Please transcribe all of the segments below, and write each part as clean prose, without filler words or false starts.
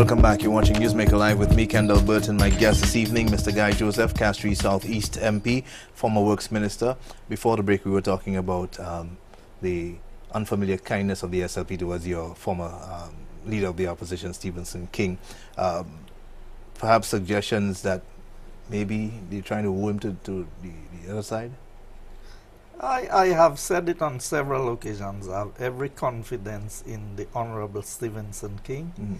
Welcome back. You're watching Newsmaker Live with me, Kendal, Burton. My guest this evening, Mr. Guy Joseph, Castries South East MP, former Works Minister. Before the break, we were talking about the unfamiliar kindness of the SLP towards your former leader of the opposition, Stephenson King. Perhaps suggestions that maybe they're trying to woo him to the other side? I have said it on several occasions. I have every confidence in the Honorable Stephenson King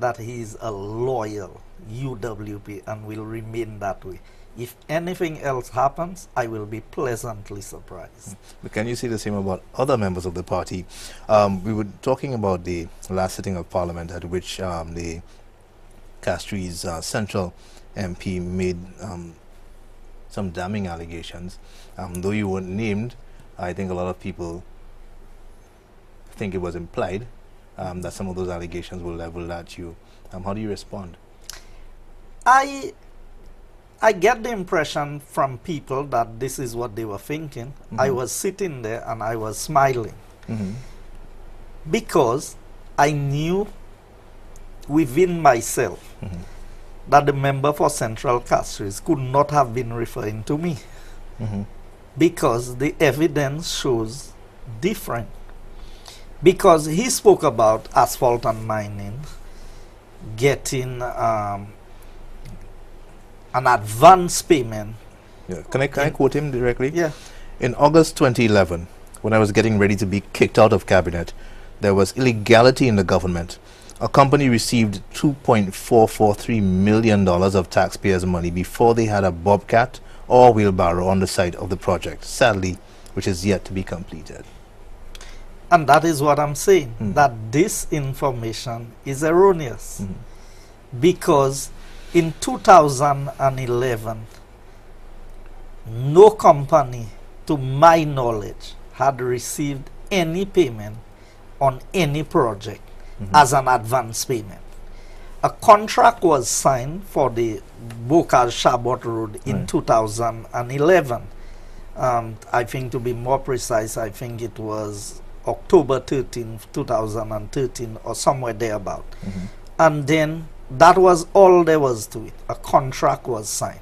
that he is a loyal UWP and will remain that way. If anything else happens, I will be pleasantly surprised. But can you say the same about other members of the party? We were talking about the last sitting of Parliament at which the Castries Central MP made some damning allegations. Though you weren't named, I think a lot of people think it was implied that some of those allegations were leveled at you. How do you respond? I get the impression from people that this is what they were thinking. I was sitting there and I was smiling because I knew within myself that the member for Central Castries could not have been referring to me because the evidence shows different. Because he spoke about asphalt and mining getting an advance payment. Yeah. Can I quote him directly? Yeah. In August 2011, when I was getting ready to be kicked out of cabinet, there was illegality in the government. A company received $2.443 million of taxpayers' money before they had a bobcat or wheelbarrow on the site of the project, sadly, which is yet to be completed. And that is what I'm saying, that this information is erroneous. Because in 2011, no company, to my knowledge, had received any payment on any project as an advance payment. A contract was signed for the Bokal-Shabot Road in 2011. I think, to be more precise, I think it was October 13, 2013 or somewhere thereabout. And then that was all there was to it. A contract was signed.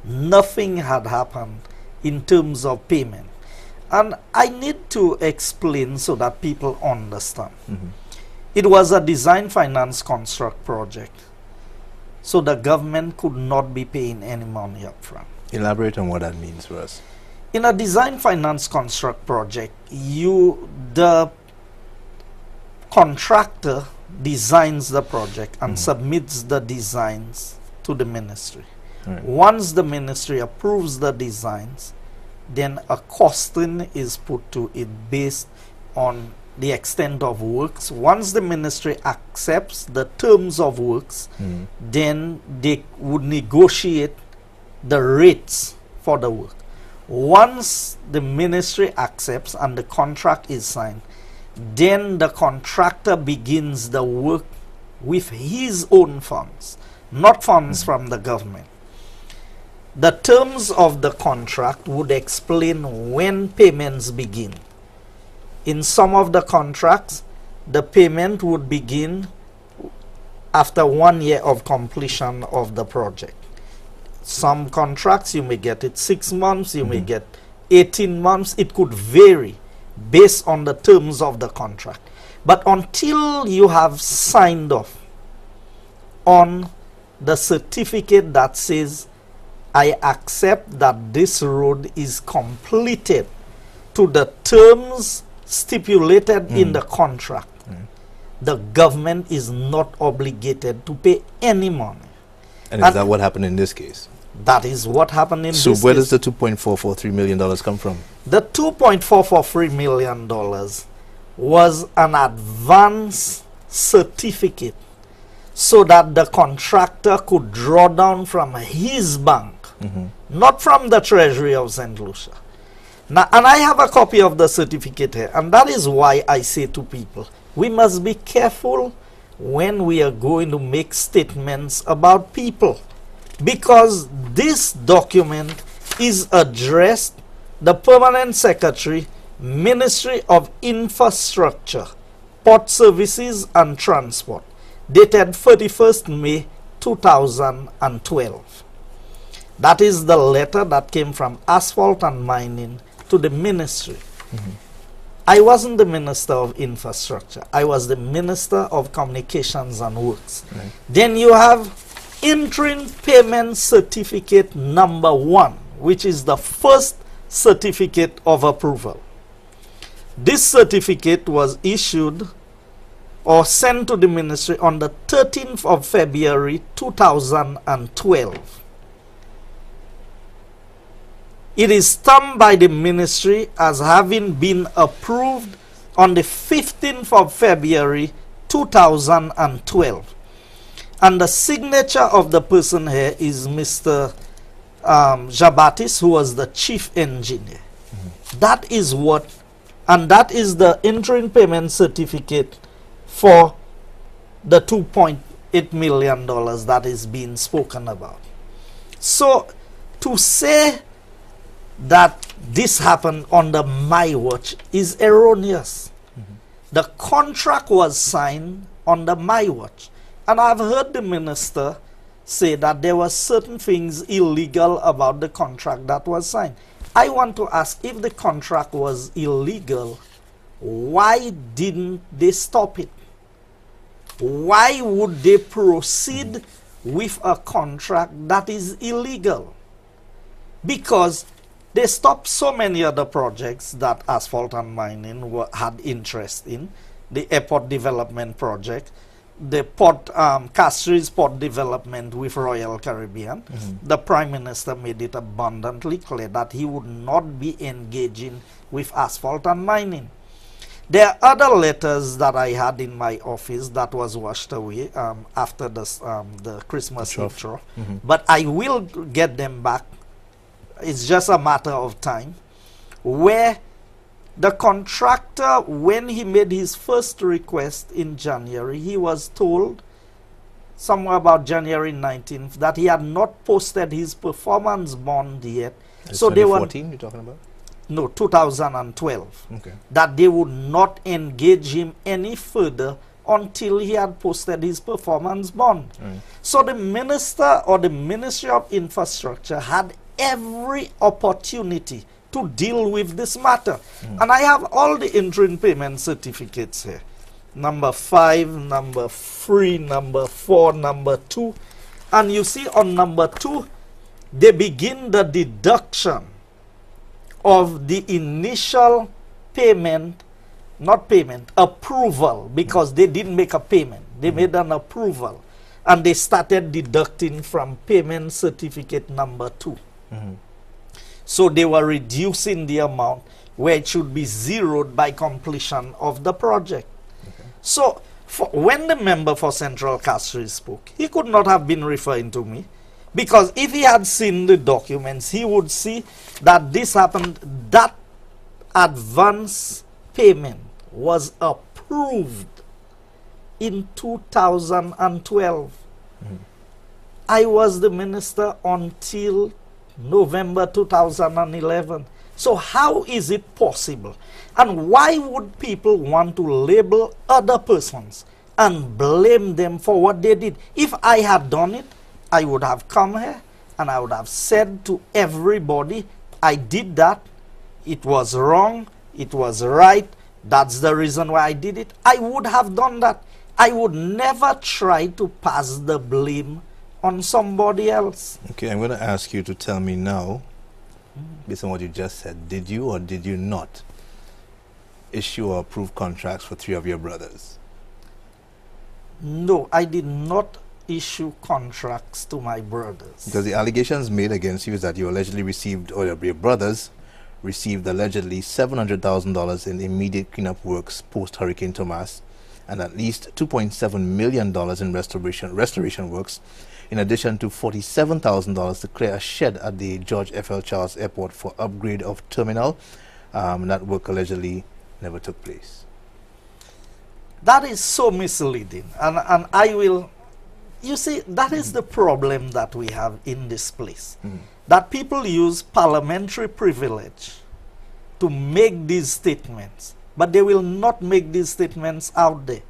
Nothing had happened in terms of payment. And I need to explain so that people understand. It was a design finance construct project, so the government could not be paying any money up front. Elaborate on what that means for us. In a design finance construct project, the contractor designs the project and submits the designs to the ministry. Once the ministry approves the designs, then a costing is put to it based on the extent of works. Once the ministry accepts the terms of works, then they would negotiate the rates for the work. Once the ministry accepts and the contract is signed, then the contractor begins the work with his own funds, not funds from the government. The terms of the contract would explain when payments begin. In some of the contracts, the payment would begin after 1 year of completion of the project. Some contracts, you may get it 6 months, you may get 18 months. It could vary based on the terms of the contract. But until you have signed off on the certificate that says, I accept that this road is completed to the terms stipulated in the contract, the government is not obligated to pay any money. And is that what happened in this case? That is what happened in this case. So where does the $2.443 million come from? The $2.443 million was an advance certificate so that the contractor could draw down from his bank, not from the Treasury of St. Lucia. Now, and I have a copy of the certificate here, and that is why I say to people, we must be careful when we are going to make statements about people, because this document is addressed the Permanent Secretary, Ministry of Infrastructure, Port Services and Transport. dated 31st May 2012. That is the letter that came from Asphalt and Mining to the ministry. I wasn't the Minister of Infrastructure. I was the Minister of Communications and Works. Right. Then you have interim payment certificate number 1, which is the first certificate of approval. This certificate was issued or sent to the ministry on the 13th of February 2012. It is stamped by the ministry as having been approved on the 15th of February 2012. And the signature of the person here is Mr. Jabatis, who was the chief engineer. That is what, and that is the interim payment certificate for the $2.8 million that is being spoken about. So to say that this happened under my watch is erroneous. The contract was signed under my watch. And I've heard the minister say that there were certain things illegal about the contract that was signed. I want to ask, if the contract was illegal, why didn't they stop it? Why would they proceed with a contract that is illegal? Because they stopped so many other projects that Asphalt and Mining had interest in. The airport development project, the port, Castries port development with Royal Caribbean. The Prime Minister made it abundantly clear that he would not be engaging with Asphalt and Mining. There are other letters that I had in my office that was washed away after the Christmas intro, but I will get them back. It's just a matter of time, where the contractor, when he made his first request in January, he was told somewhere about January 19th that he had not posted his performance bond yet. So 2014 you're talking about? No, 2012. Okay. That they would not engage him any further until he had posted his performance bond. So the minister or the Ministry of Infrastructure had every opportunity to deal with this matter. And I have all the interim payment certificates here. Number 5, number 3, number 4, number 2. And you see on number 2, they begin the deduction of the initial payment, not payment, approval, because they didn't make a payment. They made an approval. And they started deducting from payment certificate number 2. So they were reducing the amount where it should be zeroed by completion of the project. So when the member for Central Castries spoke, he could not have been referring to me, because if he had seen the documents, he would see that this happened. That advance payment was approved in 2012. I was the minister until November 2011. So how is it possible? And why would people want to label other persons and blame them for what they did? If I had done it, I would have come here and I would have said to everybody, I did that, it was wrong, it was right, that's the reason why I did it. I would have done that. I would never try to pass the blame on somebody else. Okay, I'm going to ask you to tell me now, based on what you just said, did you or did you not issue or approve contracts for 3 of your brothers? No, I did not issue contracts to my brothers. Because the allegations made against you is that you allegedly received, or your brothers received allegedly $700,000 in immediate cleanup works post-Hurricane Thomas, and at least $2.7 million in restoration works, in addition to $47,000 to clear a shed at the George F.L. Charles Airport for upgrade of terminal. That work allegedly never took place. That is so misleading. And I will, you see, that is the problem that we have in this place. That people use parliamentary privilege to make these statements, but they will not make these statements out there.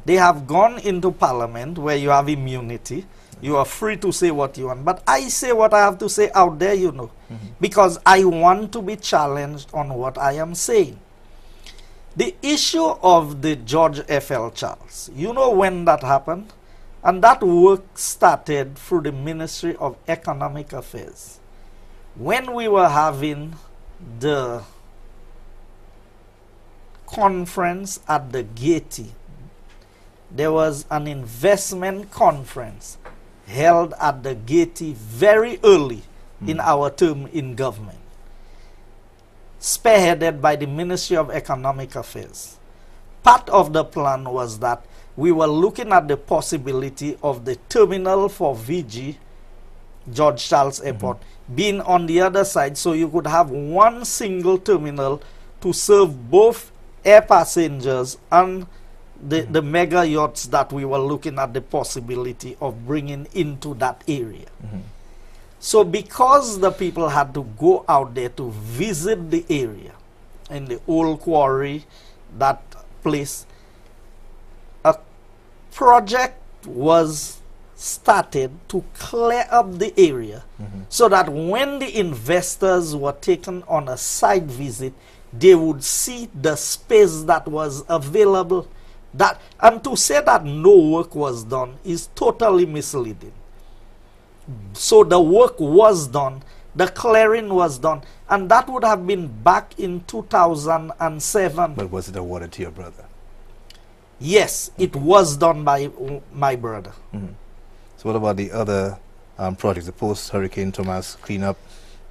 They have gone into parliament where you have immunity. You are free to say what you want. But I say what I have to say out there, you know, because I want to be challenged on what I am saying. The issue of the George F.L. Charles, you know when that happened? And that work started through the Ministry of Economic Affairs. When we were having the conference at the Gaiety, there was an investment conference held at the Gaiety very early in our term in government, spearheaded by the Ministry of Economic Affairs. Part of the plan was that we were looking at the possibility of the terminal for VG, George Charles Airport, being on the other side, so you could have one single terminal to serve both air passengers and the mega yachts that we were looking at the possibility of bringing into that area. So because the people had to go out there to visit the area, in the old quarry, that place, a project was started to clear up the area so that when the investors were taken on a site visit, they would see the space that was available. And to say that no work was done is totally misleading. So the work was done, the clearing was done, and that would have been back in 2007. But was it awarded to your brother? Yes, it was done by my brother. So what about the other projects, the post-Hurricane Thomas cleanup?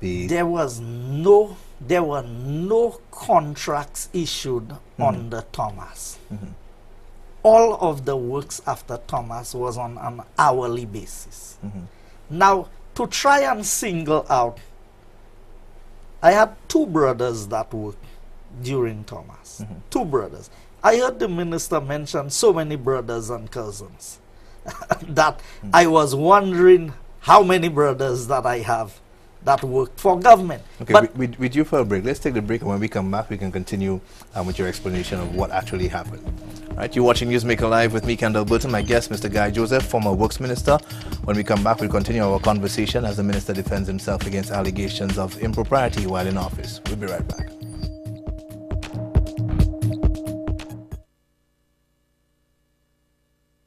There were no contracts issued on the Thomas. All of the works after Thomas was on an hourly basis. Now, to try and single out, I had two brothers that worked during Thomas. Two brothers. I heard the minister mention so many brothers and cousins that I was wondering how many brothers that I have that worked for government. Okay, but we due for a break. Let's take the break, and when we come back, we can continue with your explanation of what actually happened. All right, you're watching Newsmaker Live with me, Kendal Burton, my guest, Mr. Guy Joseph, former Works Minister. When we come back, we'll continue our conversation as the Minister defends himself against allegations of impropriety while in office. We'll be right back.